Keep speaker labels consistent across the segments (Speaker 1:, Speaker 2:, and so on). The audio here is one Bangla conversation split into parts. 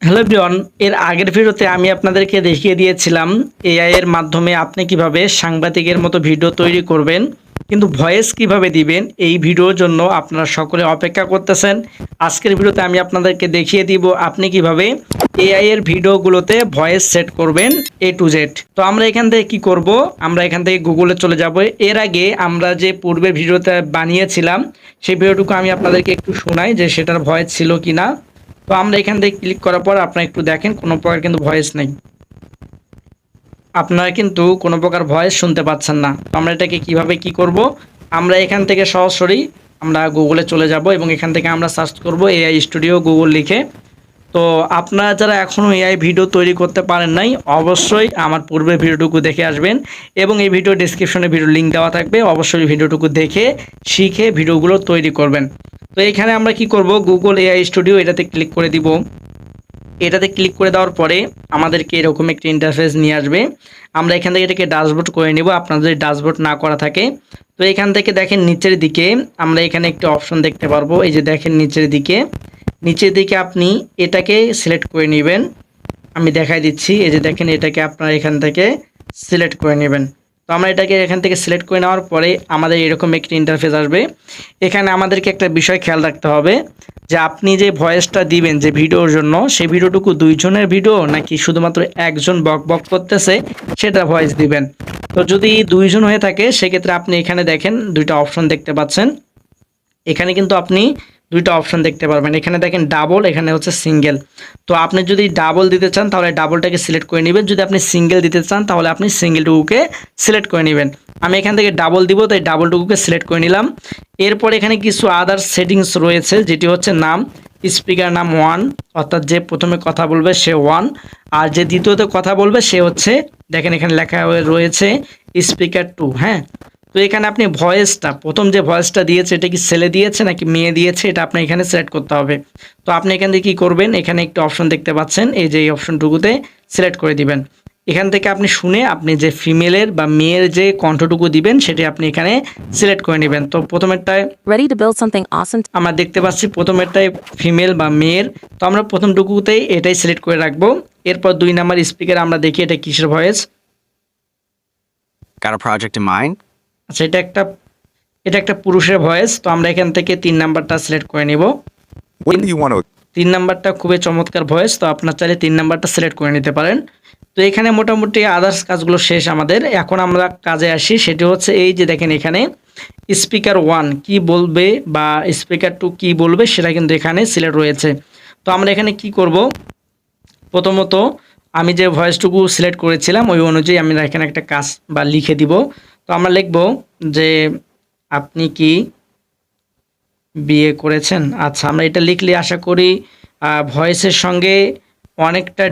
Speaker 1: হ্যালো এভরিওয়ান, এর আগের ভিডিওতে আমি আপনাদেরকে দেখিয়ে দিয়েছিলাম এআই এর মাধ্যমে আপনি কিভাবে সাংবাদিকের মতো ভিডিও তৈরি করবেন, কিন্তু ভয়েস কিভাবে দিবেন এই ভিডিওর জন্য আপনারা সকলে অপেক্ষা করতেছেন। আজকের ভিডিওতে আমি আপনাদেরকে দেখিয়ে দিব আপনি কিভাবে এআই এর ভিডিওগুলোতে ভয়েস সেট করবেন এ টু জেড। তো আমরা এখান থেকে কি করব, আমরা এখান থেকে গুগলে চলে যাব। এর আগে আমরা যে পূর্বে ভিডিওতে বানিয়েছিলাম সেই ভিডিওটুকু আমি আপনাদেরকে একটু শোনাই যে সেটার ভয়েস ছিল কিনা। তো আমরা এখান থেকে ক্লিক করার পর আপনারা একটু দেখেন কোনো প্রকার কিন্তু ভয়েস নেই, আপনারা কিন্তু কোনো প্রকার ভয়েস শুনতে পাচ্ছেন না। তো আমরা এটাকে কিভাবে কি করব, আমরা এখান থেকে সরাসরি আমরা গুগলে চলে যাব এবং এখান থেকে আমরা সার্চ করব এআই স্টুডিও গুগল লিখে। তো আপনারা যারা এখনও এআই ভিডিও তৈরি করতে পারেন নাই অবশ্যই আমার পূর্বের ভিডিওটুকু দেখে আসবেন এবং এই ভিডিও ডেসক্রিপশনে ভিডিও লিঙ্ক দেওয়া থাকবে, অবশ্যই ভিডিওটুকু দেখে শিখে ভিডিওগুলো তৈরি করবেন। তো এখানে আমরা কি করব, গুগল এআই স্টুডিও এটাতে ক্লিক করে দিব। এটাতে ক্লিক করে দেওয়ার পরে আমাদেরকে এরকম একটি ইন্টারফেস নিয়ে আসবে। আমরা এখান থেকে এটাকে ড্যাশবোর্ড করে নেব, আপনার যদি ড্যাশবোর্ড না করা থাকে। তো এখান থেকে দেখেন নিচের দিকে আমরা এখানে একটি অপশন দেখতে পারবো, এই যে দেখেন নিচের দিকে আপনি এটাকে সিলেক্ট করে নেবেন। আমি দেখাই দিচ্ছি, এই যে দেখেন এটাকে আপনারা এখান থেকে সিলেক্ট করে নেবেন। তো আমরা এটাকে এখান থেকে সিলেক্ট করে নেওয়ার পরে আমাদের এরকম একটি ইন্টারফেস আসবে। এখানে আমাদেরকে একটা বিষয় খেয়াল রাখতে হবে যে আপনি যে ভয়েসটা দিবেন যে ভিডিওর জন্য, সেই ভিডিওটুকু দুইজনের ভিডিও নাকি শুধুমাত্র একজন বক বক করতেছে সেটা ভয়েস দিবেন। তো যদি দুইজন হয়ে থাকে সেক্ষেত্রে আপনি এখানে দেখেন দুইটা অপশন দেখতে পাচ্ছেন। এখানে কিন্তু আপনি দুইটা অপশন দেখতে পারবেন, এখানে দেখেন ডাবল, এখানে হচ্ছে সিঙ্গেল। তো আপনি যদি ডাবল দিতে চান তাহলে ডাবলটাকে সিলেক্ট করে নেবেন, যদি আপনি সিঙ্গেল দিতে চান তাহলে আপনি সিঙ্গেলটুকুকে সিলেক্ট করে নেবেন। আমি এখান থেকে ডাবল দিব, তাই ডাবলটুকুকে সিলেক্ট করে নিলাম। এরপর এখানে কিছু আদার সেটিংস রয়েছে, যেটি হচ্ছে নাম, স্পিকার নাম 1, অর্থাৎ যে প্রথমে কথা বলবে সে 1, আর যে দ্বিতীয়তে কথা বলবে সে হচ্ছে, দেখেন এখানে লেখা রয়েছে স্পিকার 2। হ্যাঁ, তো এখানে আপনি ভয়েসটা প্রথম যে ভয়েসটা দিয়েছে এটা কি ছেলে দিয়েছে নাকি মেয়ে দিয়েছে এটা আপনি এখানে সিলেক্ট করতে হবে। তো আপনি এখান থেকে কী করবেন, এখানে একটা অপশন দেখতে পাচ্ছেন, এই যে এই অপশনটুকুতে সিলেক্ট করে দিবেন। এখান থেকে আপনি শুনে আপনি যে ফিমেলের বা মেয়ের যে কণ্ঠটুকু দিবেন সেটি আপনি এখানে সিলেক্ট করে নেবেন। তো প্রথমেরটায় আমরা দেখতে পাচ্ছি প্রথমেরটায় ফিমেল বা মেয়ের, তো আমরা প্রথমটুকুতেই এটাই সিলেক্ট করে রাখবো। এরপর 2 নাম্বার স্পিকার আমরা দেখি এটা কিসের voice.
Speaker 2: Got a project in mind?
Speaker 1: আচ্ছা, এটা একটা পুরুষের ভয়েস। তো আমরা এখান থেকে 3 নাম্বারটা সিলেক্ট করে নিব।
Speaker 2: When do you want to?
Speaker 1: 3 নাম্বারটা খুবই চমৎকার ভয়েস, তো আপনার চাইলে 3 নাম্বারটা সিলেক্ট করে নিতে পারেন। তো এখানে মোটামুটি আদার্স কাজগুলো শেষ আমাদের। এখন আমরা কাজে আসি, সেটি হচ্ছে এই যে দেখেন এখানে স্পিকার 1 কি বলবে বা স্পিকার 2 কি বলবে সেটা কিন্তু এখানে সিলেক্ট রয়েছে। তো আমরা এখানে কি করব, প্রথমত আমি যে ভয়েসটুকু সিলেক্ট করেছিলাম ওই অনুযায়ী আমি এখানে একটা কাজ বা লিখে দিব। তো আমরা লিখব যে আপনি কি বিয়ে করেছেন। আচ্ছা, আমরা এটা লিখলে আশা করি ভয়েসের সঙ্গে অনেকটা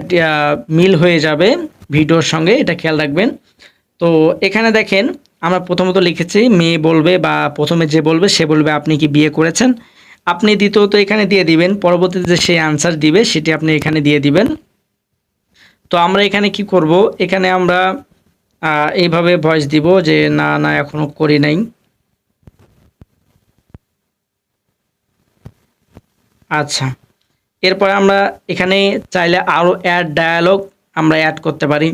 Speaker 1: মিল হয়ে যাবে ভিডিওর সঙ্গে, এটা খেয়াল রাখবেন। তো এখানে দেখেন আমরা প্রথমত লিখেছি মেয়ে বলবে বা প্রথমে যে বলবে সে বলবে আপনি কি বিয়ে করেছেন। আপনি দ্বিতীয়ত এখানে দিয়ে দিবেন, পরবর্তীতে যে সেই আনসার দিবে সেটি আপনি এখানে দিয়ে দিবেন। তো আমরা এখানে কি করব, এখানে আমরা এইভাবে ভয়েস দিব যে না না এখনও করি নাই। আচ্ছা, এরপর আমরা এখানে চাইলে আরও ডায়ালগ আমরা অ্যাড করতে পারি।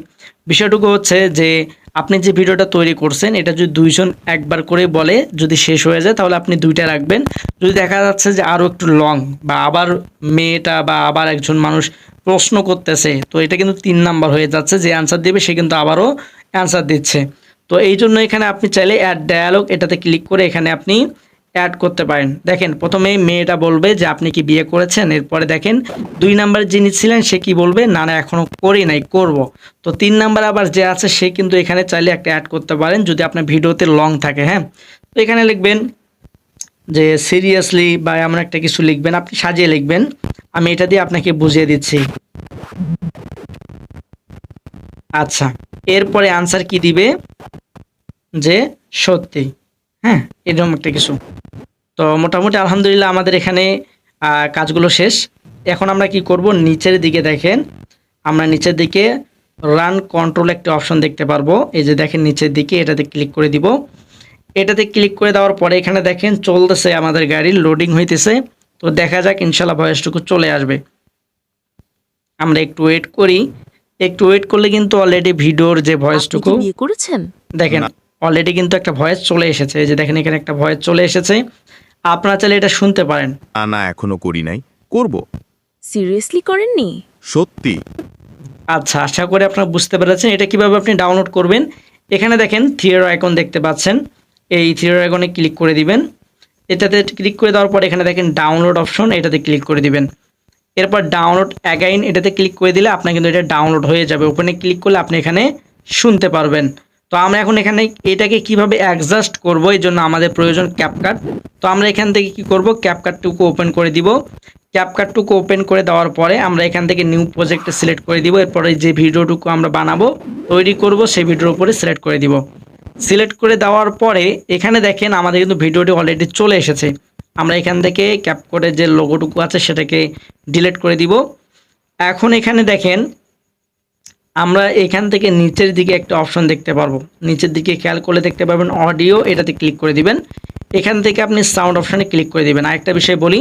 Speaker 1: বিষয়টুকু হচ্ছে যে আপনি যে ভিডিওটা তৈরি করছেন এটা যদি দুইজন একবার করে বলে যদি শেষ হয়ে যায় তাহলে আপনি 2টা রাখবেন। যদি দেখা যাচ্ছে যে আরও একটু লং বা আবার মেয়েটা বা আবার একজন মানুষ প্রশ্ন করতেছে, তো এটা কিন্তু 3 নাম্বার হয়ে যাচ্ছে, যে অ্যান্সার দেবে সে কিন্তু আবারও অ্যান্সার দিচ্ছে। তো এই জন্য এখানে আপনি চাইলে অ্যাড ডায়ালগ এটাতে ক্লিক করে এখানে আপনি অ্যাড করতে পারেন। দেখেন প্রথমেই মেয়েটা বলবে যে আপনি কি বিয়ে করেছেন, এরপরে দেখেন 2 নাম্বার যিনি ছিলেন সে কি বলবে, না না এখনও করি নাই করব। তো 3 নাম্বার আবার যে আছে সে কিন্তু এখানে চাইলে একটা অ্যাড করতে পারেন যদি আপনার ভিডিওতে লং থাকে। হ্যাঁ, তো এখানে লিখবেন যে সিরিয়াসলি বা এমন একটা কিছু লিখবেন, আপনি সাজিয়ে লিখবেন। আমি এটা দিয়ে আপনাকে বুঝিয়ে দিচ্ছি। আচ্ছা, এরপরে আনসার কি দিবে যে সত্যি। হ্যাঁ, এরকম একটা কিছু। তো মোটামুটি আলহামদুলিল্লাহ আমাদের এখানে কাজগুলো শেষ। এখন আমরা কি করব, নিচের দিকে দেখেন আমরা নিচের দিকে রান কন্ট্রোল একটা অপশন দেখতে পারবো, এই যে দেখেন নিচের দিকে এটাতে ক্লিক করে দিব। এটাতে ক্লিক করে দেওয়ার পরে এখানে দেখেন চলতেছে আমাদের গাড়ি লোডিং হইতেছে। তো দেখা যাক ইনশাল্লাহ ভয়েসটুকু চলে আসবে। আমরা একটু ওয়েট করি। একটু ওয়েট করলে কিন্তু অলরেডি ভিডিওর যে
Speaker 3: আপনি কি
Speaker 1: ভয়েসটুকু
Speaker 3: বিয়ে করেছেন?
Speaker 1: দেখেন অলরেডি কিন্তু একটা ভয়েস চলে এসেছে। এই যে দেখেন এখানে একটা ভয়েস চলে এসেছে। আপনারা চাইলে এটা শুনতে পারেন।
Speaker 2: না এখনো করি নাই, করব।
Speaker 3: সিরিয়াসলি করেননি?
Speaker 2: সত্যি।
Speaker 1: আচ্ছা, আশা করি আপনারা বুঝতে পেরেছেন এটা কিভাবে আপনি ডাউনলোড করবেন। এখানে দেখেন থ্রিয়ের আইকন দেখতে পাচ্ছেন, এই থ্রিয়ের আইকনে ক্লিক করে দিবেন। এটাতে ক্লিক করে দেওয়ার পর এখানে দেখেন ডাউনলোড অপশন, এটাতে ক্লিক করে দিবেন। এরপর ডাউনলোড অ্যাগাইন এটাতে ক্লিক করে দিলে আপনার কিন্তু এটা ডাউনলোড হয়ে যাবে। ওপেনে ক্লিক করলে আপনি এখানে শুনতে পারবেন। তো আমরা এখন এখানে এটাকে কিভাবে অ্যাডজাস্ট করব, এই জন্য আমাদের প্রয়োজন ক্যাপকাট। তো আমরা এখান থেকে কি করব, ক্যাপকাটটুকু ওপেন করে দিব। ক্যাপকাটটুকু ওপেন করে দেওয়ার পরে আমরা এখান থেকে নিউ প্রজেক্টে সিলেক্ট করে দিব। এরপরে যে ভিডিওটুকু আমরা বানাবো তৈরি করব সেই ভিডিওর উপরে সিলেক্ট করে দিব। সিলেক্ট করে দেওয়ার পরে এখানে দেখেন আমাদের কিন্তু ভিডিওটি অলরেডি চলে এসেছে। আমরা এখান থেকে ক্যাপকাটের যে লোগোটুকু আছে সেটাকে ডিলিট করে দিব। এখন এখানে দেখেন আমরা এখান থেকে নিচের দিকে একটা অপশন দেখতে পারবো। নিচের দিকে খেয়াল করলে দেখতে পাবেন অডিও, এটাতে ক্লিক করে দিবেন। এখান থেকে আপনি সাউন্ড অপশানে ক্লিক করে দিবেন। আরেকটা বিষয় বলি,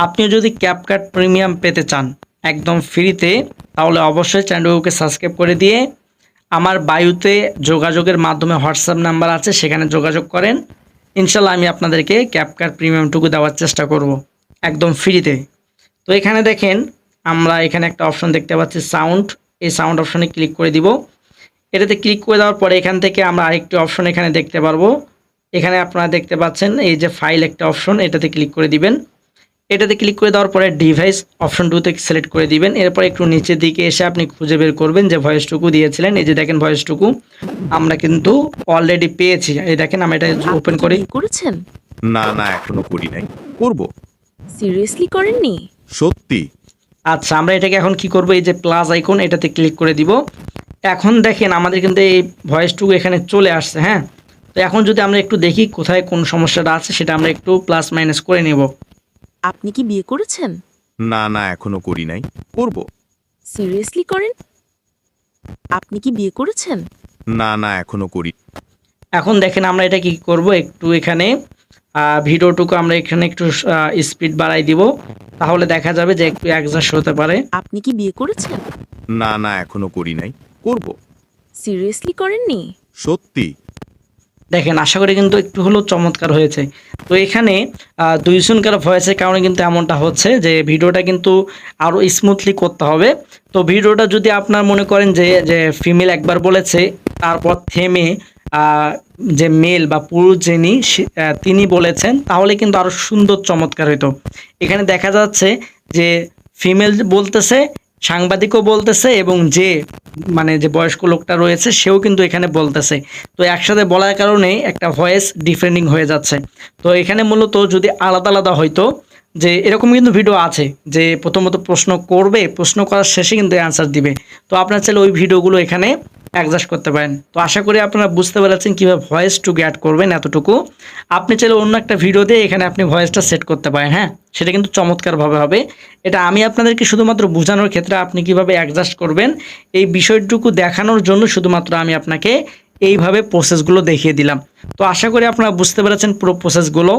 Speaker 1: আপনি যদি ক্যাপকাট প্রিমিয়াম পেতে চান একদম ফ্রিতে, তাহলে অবশ্যই চ্যানেলকে সাবস্ক্রাইব করে দিয়ে আমার বায়ুতে যোগাযোগের মাধ্যমে হোয়াটসঅ্যাপ নাম্বার আছে, সেখানে যোগাযোগ করেন। ইনশাল্লাহ আমি আপনাদেরকে ক্যাপকাট প্রিমিয়ামটুকু দেওয়ার চেষ্টা করব একদম ফ্রিতে। তো এখানে দেখেন আমরা এখানে একটা অপশন দেখতে পাচ্ছি সাউন্ড, এই সাউন্ড অপশনে ক্লিক করে দিব। এটাতে ক্লিক করে দেওয়ার পরে এখান থেকে আমরা আরেকটি অপশন এখানে দেখতে পারবো। এখানে আপনারা দেখতে পাচ্ছেন এই যে ফাইল একটা অপশন, এটাতে ক্লিক করে দিবেন। এটাতে ক্লিক করে দেওয়ার পরে ডিভাইস অপশনটুতে সিলেক্ট করে দিবেন। এরপর একটু নিচের দিকে এসে আপনি খুঁজে বের করবেন যে ভয়েসটুকু দিয়েছিলেন। এই যে দেখেন ভয়েসটুকু আমরা কিন্তু অলরেডি পেয়েছি। এই দেখেন আমরা এটা
Speaker 3: আপনি
Speaker 1: ওপেন
Speaker 3: কি
Speaker 1: করি।
Speaker 3: বিয়ে করেছেন?
Speaker 2: না এখনো করি নাই, করব।
Speaker 3: সিরিয়াসলি করেননি?
Speaker 2: সত্যি।
Speaker 1: আচ্ছা, আমরা এটাকে এখন কি করব, এই যে প্লাস আইকন এটাতে ক্লিক করে দিব। এখন দেখেন আমাদের কিন্তু এই ভয়েসটুকু এখানে চলে আসছে। হ্যাঁ, তো এখন যদি আমরা একটু দেখি কোথায় কোন সমস্যাটা আছে সেটা আমরা একটু প্লাস মাইনাস করে নেব।
Speaker 3: আপনি কি বিয়ে করেছেন?
Speaker 2: না এখনো করি নাই, করব।
Speaker 3: সিরিয়াসলি করেন? আপনি কি বিয়ে করেছেন?
Speaker 2: না এখনো করি।
Speaker 1: এখন দেখেন আমরা এটা কি করব, একটু এখানে ভিডিওটুকু আমরা এখানে একটু স্পিড বাড়াই দিব, তাহলে দেখা যাবে যে একটু অ্যাডজাস্ট হতে পারে।
Speaker 3: আপনি কি বিয়ে করেছেন?
Speaker 2: না এখনো করি নাই, করব।
Speaker 3: সিরিয়াসলি করেননি?
Speaker 2: সত্যি।
Speaker 1: দেখেন আশা করি কিন্তু একটু হলেও চমৎকার হয়েছে। তো এখানে দুইজনকার ভয়েসের কারণে কিন্তু এমনটা হচ্ছে যে ভিডিওটা কিন্তু আরও স্মুথলি করতে হবে। তো ভিডিওটা যদি আপনার মনে করেন যে ফিমেল একবার বলেছে তারপর থেমে যে মেল বা পুরুষ যিনি তিনি বলেছেন, তাহলে কিন্তু আরও সুন্দর চমৎকার হতো। এখানে দেখা যাচ্ছে যে ফিমেল বলতেছে, সাংবাদিকও বলতেছে এবং যে মানে যে বয়স্ক লোকটা রয়েছে সেও কিন্তু এখানে বলতেছে। তো একসাথে বলার কারণে একটা ভয়েস ডিফারেন্টিং হয়ে যাচ্ছে। তো এখানে মূলত যদি আলাদা আলাদা হয়তো, যে এরকম কিন্তু ভিডিও আছে যে প্রথমত প্রশ্ন করবে, প্রশ্ন করার শেষে কিন্তু অ্যান্সার দিবে। তো আপনারা চাইলে ওই ভিডিওগুলো এখানে অ্যাডজাস্ট করতে পারেন। তো আশা করি আপনারা বুঝতে পেরেছেন কীভাবে ভয়েসটুকু অ্যাড করবেন। এতটুকু আপনি চাইলে অন্য একটা ভিডিও দিয়ে এখানে আপনি ভয়েসটা সেট করতে পারেন। হ্যাঁ, সেটা কিন্তু চমৎকারভাবে হবে। এটা আমি আপনাদেরকে শুধুমাত্র বোঝানোর ক্ষেত্রে আপনি কিভাবে অ্যাডজাস্ট করবেন এই বিষয়টুকু দেখানোর জন্য শুধুমাত্র আমি আপনাকে এইভাবে প্রসেসগুলো দেখিয়ে দিলাম। তো আশা করি আপনারা বুঝতে পেরেছেন পুরো প্রসেসগুলো,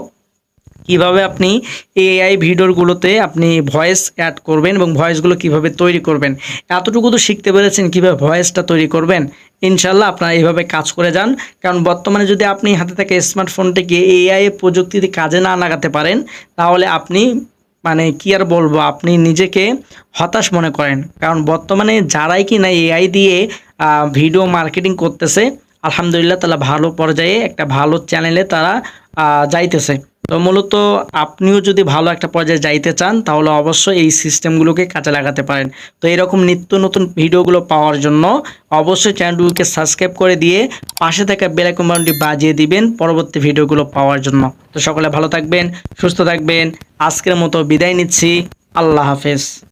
Speaker 1: কিভাবে আপনি এআই ভিডিওগুলোতে আপনি ভয়েস অ্যাড করবেন এবং ভয়েসগুলো কিভাবে তৈরি করবেন। এতটুকু তো শিখতে পেরেছেন কিভাবে ভয়েসটা তৈরি করবেন। ইনশাল্লাহ আপনারা এইভাবে কাজ করে যান, কারণ বর্তমানে যদি আপনি হাতে থাকা স্মার্টফোনটিকে এআই প্রযুক্তিতে কাজে না লাগাতে পারেন, তাহলে আপনি মানে কি আর বলবো, আপনি নিজেকে হতাশ মনে করেন। কারণ বর্তমানে যারাই কি না এআই দিয়ে ভিডিও মার্কেটিং করতেছে, আলহামদুলিল্লাহ তারা ভালো পর্যায়ে একটা ভালো চ্যানেলে তারা যাইতেছে। তো মূলত আপনিও যদি ভালো একটা পর্যায়ে যাইতে চান তাহলে অবশ্যই এই সিস্টেমগুলোকে কাজে লাগাতে পারেন। তো এরকম নিত্য নতুন ভিডিওগুলো পাওয়ার জন্য অবশ্যই চ্যানেলটিকে সাবস্ক্রাইব করে দিয়ে পাশে থাকা বেল আইকন বাটনটি বাজিয়ে দিবেন পরবর্তী ভিডিওগুলো পাওয়ার জন্য। তো সকলে ভালো থাকবেন, সুস্থ থাকবেন। আজকের মতো বিদায় নিচ্ছি। আল্লাহ হাফেজ।